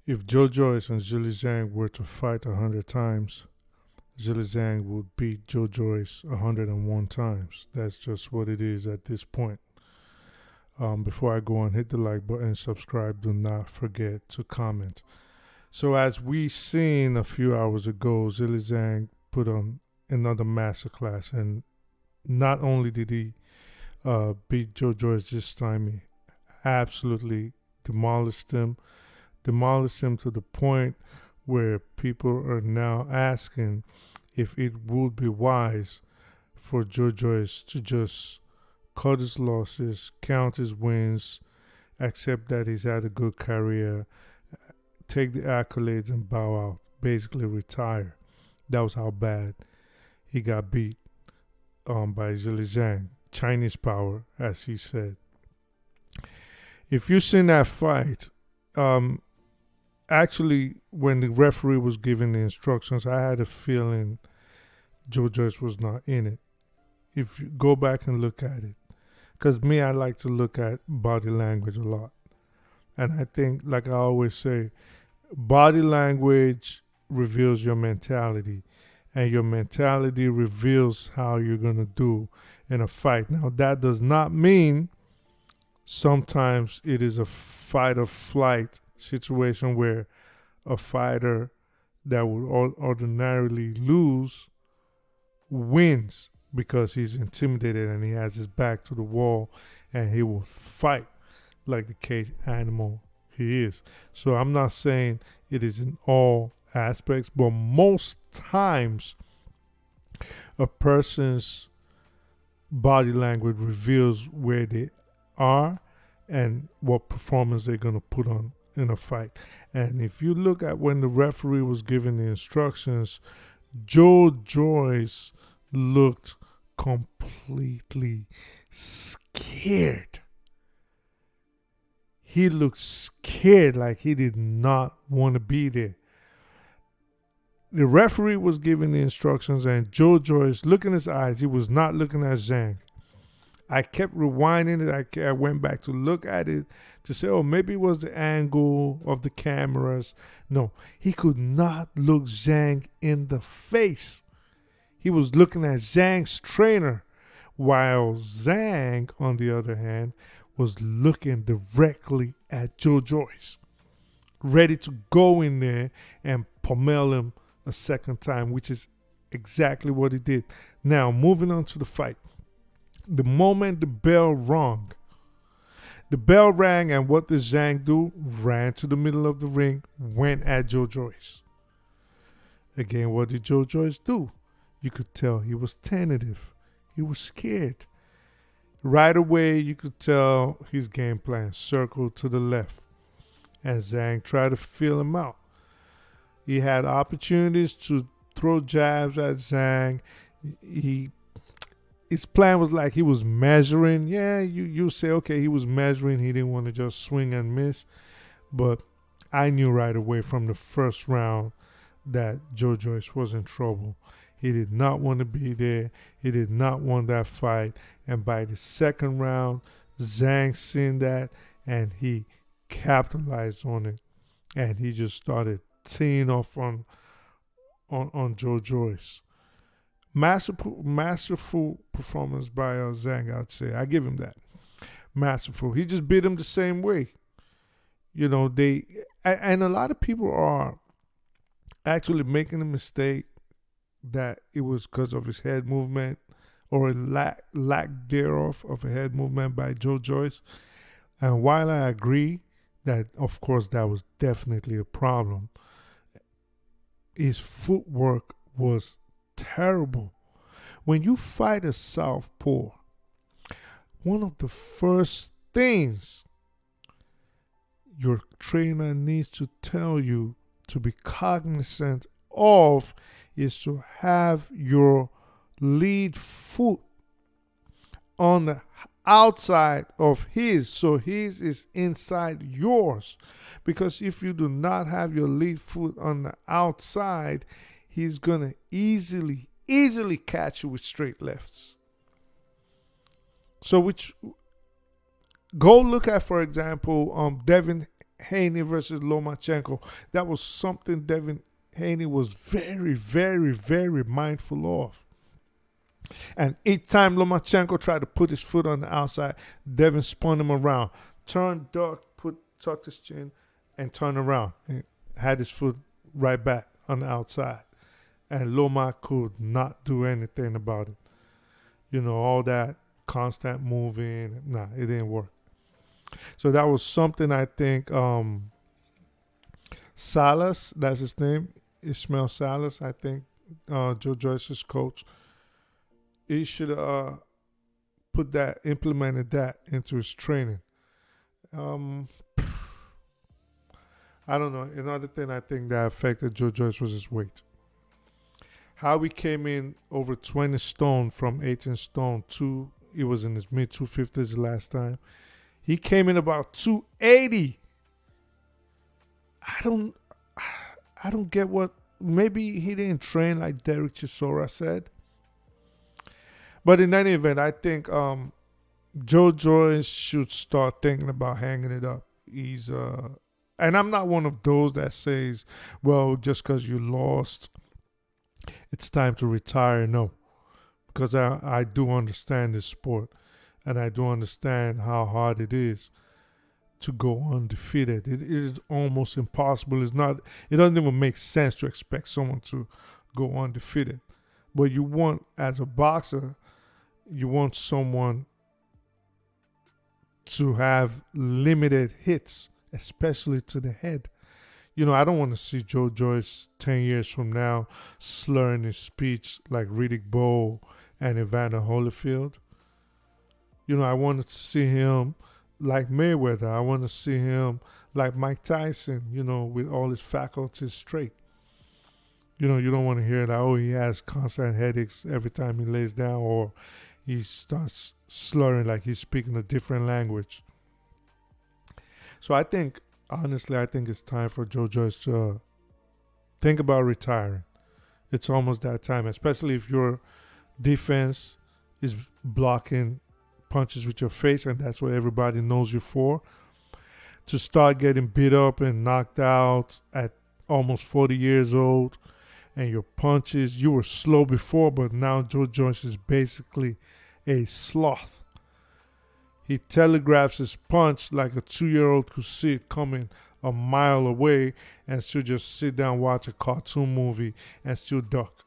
If Joe Joyce and Zhang were to fight 100 times, Zhang would beat Joe Joyce 101 times. That's just what it is at this point. Before I go on, hit the like button, subscribe. Do not forget to comment. So as we seen a few hours ago, Zhang put on another masterclass, and not only did he beat Joe Joyce this time, he absolutely demolished him to the point where people are now asking if it would be wise for Joe Joyce to just cut his losses, count his wins, accept that he's had a good career, take the accolades and bow out, basically retire. That was how bad he got beat by Zhang. Chinese power, as he said. If you've seen that fight, actually, when the referee was giving the instructions, I had a feeling Joe Joyce was not in it. If you go back and look at it, because me, I like to look at body language a lot. And I think, like I always say, body language reveals your mentality, and your mentality reveals how you're going to do in a fight. Now, that does not mean sometimes it is a fight or flight situation where a fighter that would ordinarily lose wins because he's intimidated and he has his back to the wall and he will fight like the caged animal he is. So I'm not saying it is in all aspects, but most times a person's body language reveals where they are and what performance they're going to put on in a fight. And if you look at when the referee was giving the instructions, Joe Joyce looked completely scared. He looked scared, like he did not want to be there. The referee was giving the instructions, and Joe Joyce, look in his eyes, he was not looking at Zhang. I kept rewinding it. I went back to look at it to say, oh, maybe it was the angle of the cameras. No, he could not look Zhang in the face. He was looking at Zhang's trainer, while Zhang, on the other hand, was looking directly at Joe Joyce, ready to go in there and pummel him a second time, which is exactly what he did. Now, moving on to the fight. The moment the bell rang, and what did Zhang do? Ran to the middle of the ring, went at Joe Joyce. Again, what did Joe Joyce do? You could tell he was tentative. He was scared. Right away, you could tell his game plan, circle to the left. And Zhang tried to feel him out. He had opportunities to throw jabs at Zhang. His plan was like he was measuring. Yeah, you say, okay, he was measuring. He didn't want to just swing and miss. But I knew right away from the first round that Joe Joyce was in trouble. He did not want to be there. He did not want that fight. And by the second round, Zhang seen that and he capitalized on it. And he just started teeing off on Joe Joyce. Masterful performance by Zhang, I'd say. I give him that. Masterful. He just beat him the same way. You know, and a lot of people are actually making a mistake that it was because of his head movement or a lack thereof of a head movement by Joe Joyce. And while I agree that, of course, that was definitely a problem, his footwork was terrible. When you fight a southpaw, one of the first things your trainer needs to tell you to be cognizant of is to have your lead foot on the outside of his, so his is inside yours. Because if you do not have your lead foot on the outside, he's gonna easily catch you with straight lefts. So go look at, for example, Devin Haney versus Lomachenko. That was something Devin Haney was very, very, very mindful of. And each time Lomachenko tried to put his foot on the outside, Devin spun him around, turned, duck, tucked his chin, and turned around and had his foot right back on the outside. And Loma could not do anything about it. You know, all that constant moving, nah, it didn't work. So that was something I think Salas, that's his name, Ismail Salas, I think, Joe Joyce's coach, he should implemented that into his training. I don't know. Another thing I think that affected Joe Joyce was his weight. How he came in over 20 stone from 18 stone to, he was in his mid 250s the last time. He came in about 280. I don't get what, maybe he didn't train like Derek Chisora said. But in any event, I think Joe Joyce should start thinking about hanging it up. He's and I'm not one of those that says, well, just because you lost, it's time to retire. No, because I do understand this sport, and I do understand how hard it is to go undefeated. It is almost impossible. It's not. It doesn't even make sense to expect someone to go undefeated. But you want, as a boxer, you want someone to have limited hits, especially to the head. You know, I don't want to see Joe Joyce 10 years from now slurring his speech like Riddick Bowe and Evander Holyfield. You know, I want to see him like Mayweather. I want to see him like Mike Tyson, you know, with all his faculties straight. You know, you don't want to hear that, oh, he has constant headaches every time he lays down, or he starts slurring like he's speaking a different language. So I think, honestly, I think it's time for Joe Joyce to think about retiring. It's almost that time, especially if your defense is blocking punches with your face, and that's what everybody knows you for. To start getting beat up and knocked out at almost 40 years old, and your punches, you were slow before, but now Joe Joyce is basically a sloth. He telegraphs his punch like a 2-year-old could see it coming a mile away and still just sit down, watch a cartoon movie and still duck.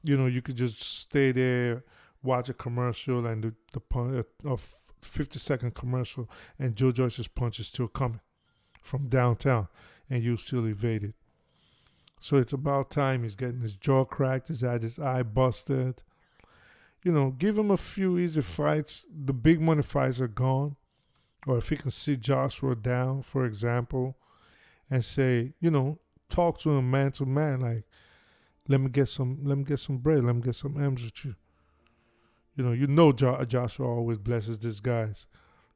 You know, you could just stay there, watch a commercial and a 50-second commercial, and Joe Joyce's punch is still coming from downtown, and you still evade it. So it's about time. He's getting his jaw cracked. He's had his eye busted. You know, give him a few easy fights. The big money fights are gone. Or if he can sit Joshua down, for example, and say, you know, talk to him man to man, like, let me get some bread, let me get some M's with you. You know Joshua always blesses these guys.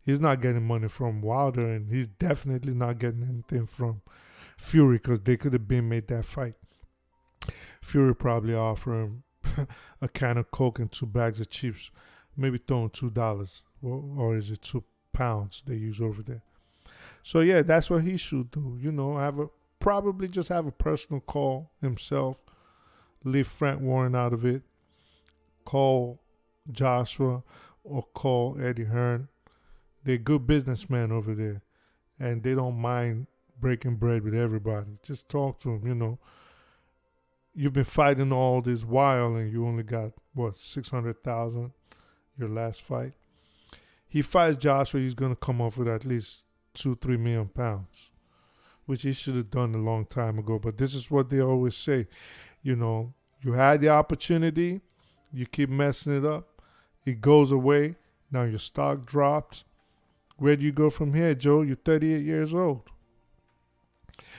He's not getting money from Wilder, and he's definitely not getting anything from Fury, because they could have been made that fight. Fury probably offer him a can of Coke and 2 bags of chips, maybe throwing $2, or is it £2 they use over there? So yeah, that's what he should do. You know, probably just have a personal call himself, leave Frank Warren out of it, call Joshua or call Eddie Hearn. They're good businessmen over there, and they don't mind breaking bread with everybody. Just talk to them, you know. You've been fighting all this while, and you only got, 600,000 your last fight. He fights Joshua, he's going to come off with at least 2-3 million pounds, which he should have done a long time ago. But this is what they always say. You know, you had the opportunity, you keep messing it up, it goes away, now your stock drops. Where do you go from here, Joe? You're 38 years old.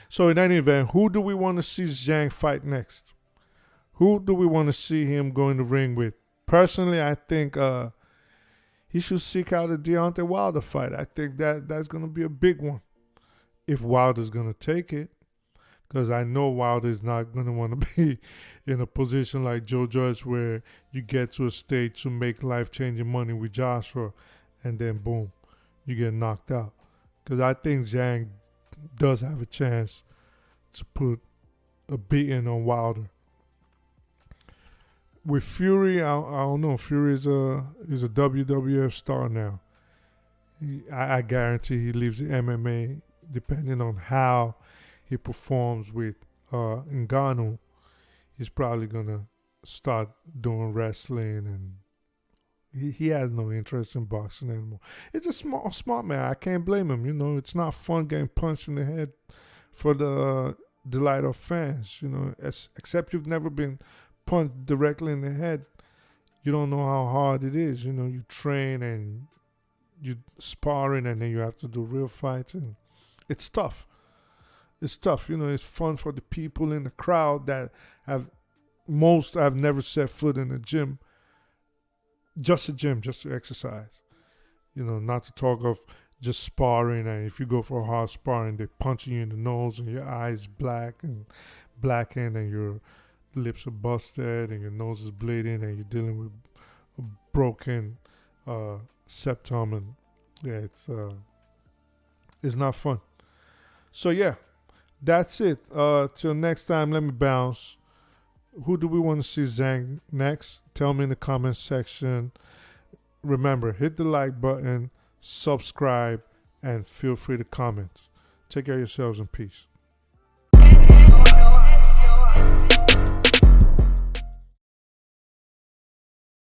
So in any event, who do we want to see Zhang fight next? Who do we want to see him go in the ring with? Personally, I think he should seek out a Deontay Wilder fight. I think that's going to be a big one, if Wilder's going to take it. Because I know Wilder is not going to want to be in a position like Joe Joyce, where you get to a stage to make life-changing money with Joshua, and then boom, you get knocked out. because I think Zhang does have a chance to put a beating on Wilder. With Fury, I don't know. Fury is a WWF star now. I guarantee he leaves the MMA, depending on how he performs with Ngannou. He's probably gonna start doing wrestling, and he has no interest in boxing anymore. It's a smart man. I can't blame him. It's not fun getting punched in the head for the delight of fans. Except you've never been punched directly in the head, you don't know how hard it is. You train and you sparring, and then you have to do real fights, and it's tough. It's tough. It's fun for the people in the crowd that have never set foot in a gym. Just a gym, just to exercise. Not to talk of just sparring, and if you go for a hard sparring, they're punching you in the nose and your eyes blackened and your lips are busted and your nose is bleeding and you're dealing with a broken septum, and yeah, it's not fun. So yeah, that's it. Till next time, let me bounce. Who do we want to see Zhang next? Tell me in the comment section. Remember, hit the like button, subscribe, and feel free to comment. Take care of yourselves and peace.